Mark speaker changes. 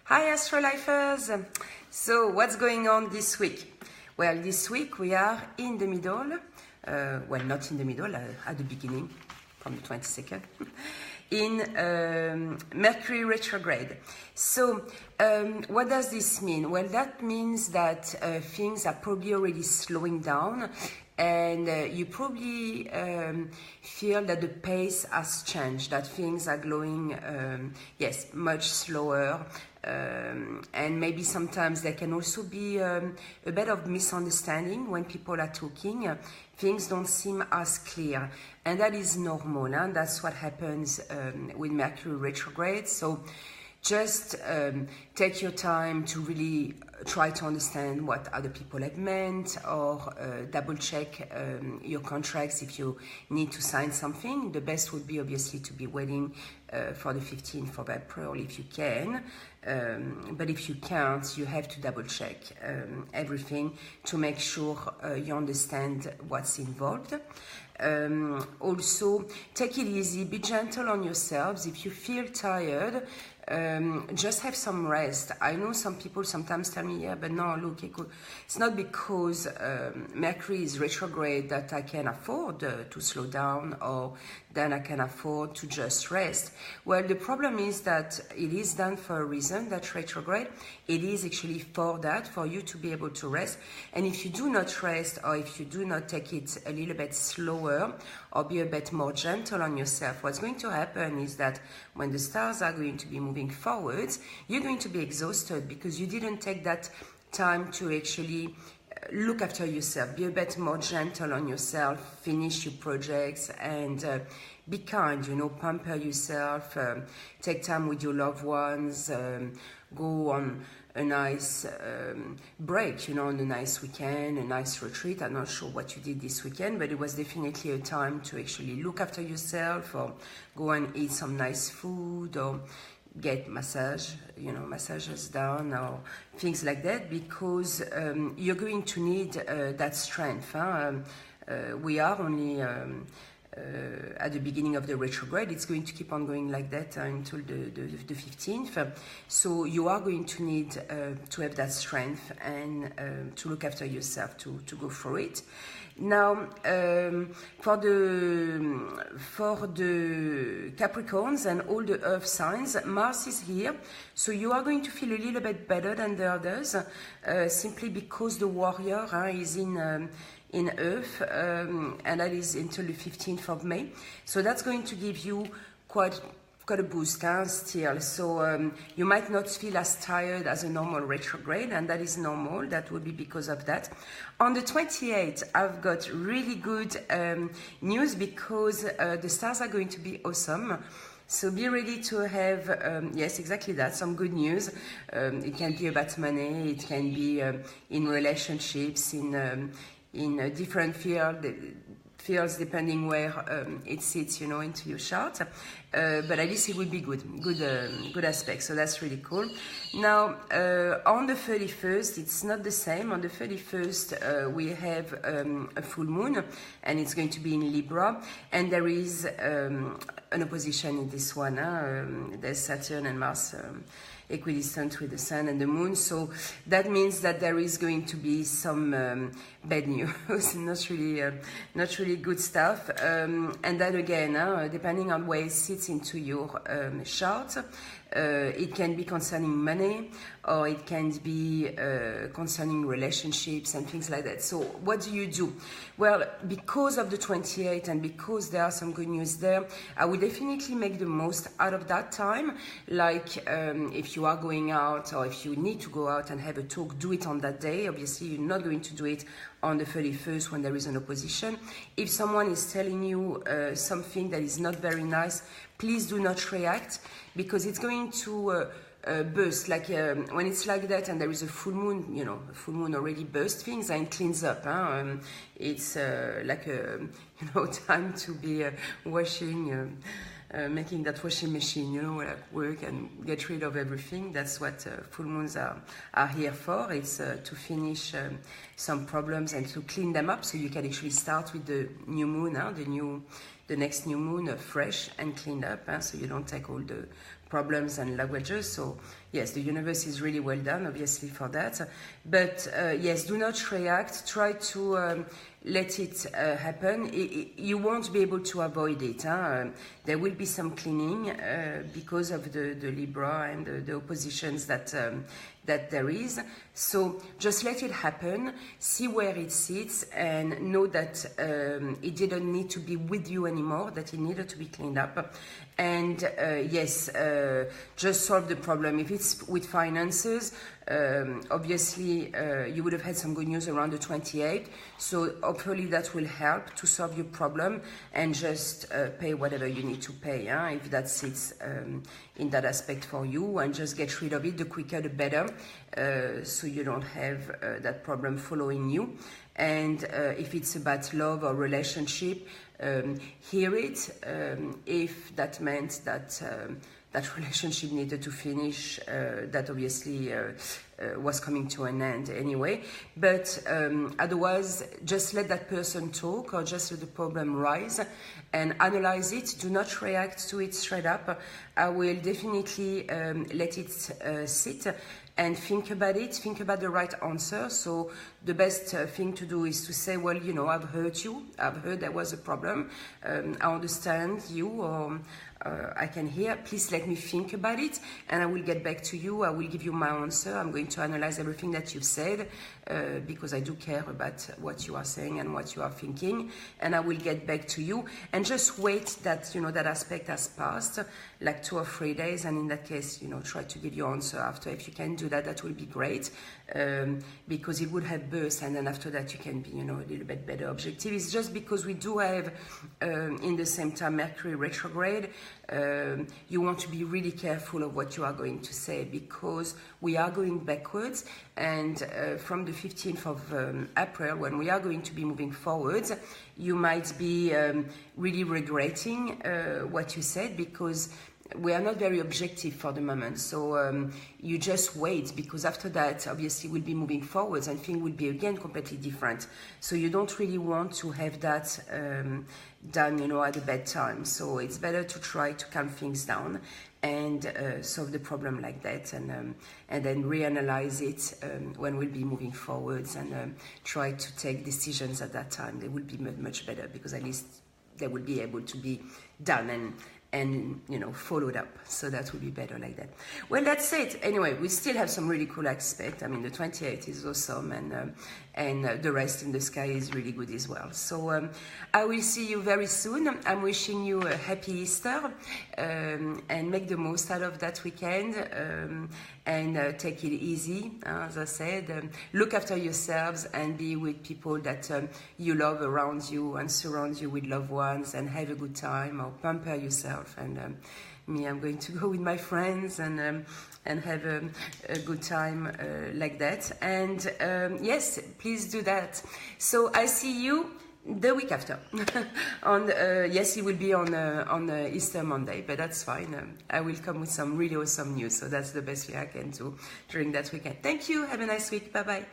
Speaker 1: Hi Astrolifers! So what's going on this week? Well, this week we are in the middle, well not in the middle, at the beginning, from the 22nd, in Mercury retrograde. So what does this mean? Well, that means that things are probably already slowing down, and you probably feel that the pace has changed, that things are going, yes, much slower. And maybe sometimes there can also be a bit of misunderstanding when people are talking. Things don't seem as clear, and that is normal. Huh? That's what happens with Mercury retrograde. So just take your time to really try to understand what other people have meant, or double check your contracts if you need to sign something. The best would be obviously to be waiting for the 15th of April if you can. But if you can't, you have to double check everything to make sure you understand what's involved. Also, take it easy, be gentle on yourselves. If you feel tired, just have some rest. I know some people sometimes tell me, yeah, but no, look, it's not because Mercury is retrograde that I can afford to slow down, or then I can afford to just rest. Well, the problem is that it is done for a reason, that retrograde. It is actually for that, for you to be able to rest. And if you do not rest, or if you do not take it a little bit slower, or be a bit more gentle on yourself, what's going to happen is that when the stars are going to be moving forwards, you're going to be exhausted because you didn't take that time to actually look after yourself, be a bit more gentle on yourself, finish your projects, and be kind, you know, pamper yourself, take time with your loved ones, go on a nice break, you know, on a nice weekend, a nice retreat. I'm not sure what you did this weekend, but it was definitely a time to actually look after yourself, or go and eat some nice food, or get massage, you know, massages done, or things like that, because you're going to need that strength. Huh? We are only at the beginning of the retrograde. It's going to keep on going like that until the 15th. So you are going to need to have that strength and to look after yourself, to go through it. Now, for the Capricorns and all the earth signs, Mars is here, so you are going to feel a little bit better than the others, simply because the warrior is in earth, and that is until the 15th of May. So that's going to give you quite a boost still. So you might not feel as tired as a normal retrograde, and that is normal. That would be because of that. On the 28th, I've got really good news, because the stars are going to be awesome. So be ready to have, yes, exactly that, some good news. It can be about money, it can be in relationships, in different fields, depending where it sits, you know, into your chart. But at least it will be good aspect. So that's really cool. Now, on the 31st, it's not the same. On the 31st, we have a full moon, and it's going to be in Libra, and there is an opposition in this one. There's Saturn and Mars equidistant with the sun and the moon, so that means that there is going to be some bad news, not really good stuff, and that again, depending on where it sits into your chart, it can be concerning money, or it can be concerning relationships and things like that. So what do you do? Well, because of the 28th, and because there are some good news there, I would definitely make the most out of that time. Like if you are going out, or if you need to go out and have a talk, do it on that day. Obviously, you're not going to do it on the 31st when there is an opposition. If someone is telling you something that is not very nice, please do not react, because it's going to burst. Like when it's like that and there is a full moon, you know, a full moon already bursts things and cleans up. Huh? It's like a, you know, time to be washing, making that washing machine, you know, like work and get rid of everything. That's what full moons are here for. It's to finish some problems and to clean them up, so you can actually start with the new moon, the next new moon fresh and cleaned up, so you don't take all the problems and languages. So yes, the universe is really well done, obviously, for that. But yes, do not react. Try to let it happen. You won't be able to avoid it. There will be some cleaning because of the Libra and the oppositions that there is. So just let it happen, see where it sits, and know that it didn't need to be with you anymore, that it needed to be cleaned up. And yes, just solve the problem. If it's with finances, obviously you would have had some good news around the 28th, so hopefully that will help to solve your problem, and just pay whatever you need to pay, if that sits in that aspect for you, and just get rid of it. The quicker the better, so you don't have that problem following you. And if it's about love or relationship, hear it. If that meant that that relationship needed to finish, that obviously was coming to an end anyway. But otherwise, just let that person talk, or just let the problem rise and analyze it. Do not react to it straight up. I will definitely let it sit and think about it, think about the right answer. So the best thing to do is to say, well, you know, I've hurt you, I've heard there was a problem, I understand you, or I can hear, please let me think about it, and I will get back to you. I will give you my answer. I'm going to analyze everything that you've said, because I do care about what you are saying and what you are thinking, and I will get back to you. And just wait that, you know, that aspect has passed, like 2 or 3 days, and in that case, you know, try to give your answer after. If you can do that, that will be great, because it would have burst, and then after that you can be, you know, a little bit better objective. It's just because we do have in the same time Mercury retrograde. You want to be really careful of what you are going to say, because we are going backwards, and from the 15th of April, when we are going to be moving forwards, you might be really regretting what you said, because we are not very objective for the moment. So you just wait, because after that, obviously, we'll be moving forwards and things will be again completely different. So you don't really want to have that done, you know, at a bad time. So it's better to try to calm things down and solve the problem like that, and then reanalyze it when we'll be moving forwards, and try to take decisions at that time. They will be much better, because at least they will be able to be done and you know, followed up. So that will be better like that. Well, that's it. Anyway, we still have some really cool aspect. I mean, the 28th is awesome, and the rest in the sky is really good as well. So I will see you very soon. I'm wishing you a happy Easter, and make the most out of that weekend, and take it easy. As I said, look after yourselves and be with people that you love around you, and surround you with loved ones, and have a good time, or pamper yourself. And me, I'm going to go with my friends and have a good time like that. And yes, please do that. So I see you the week after. On yes, it will be on Easter Monday, but that's fine. I will come with some really awesome news. So that's the best thing I can do during that weekend. Thank you. Have a nice week. Bye bye.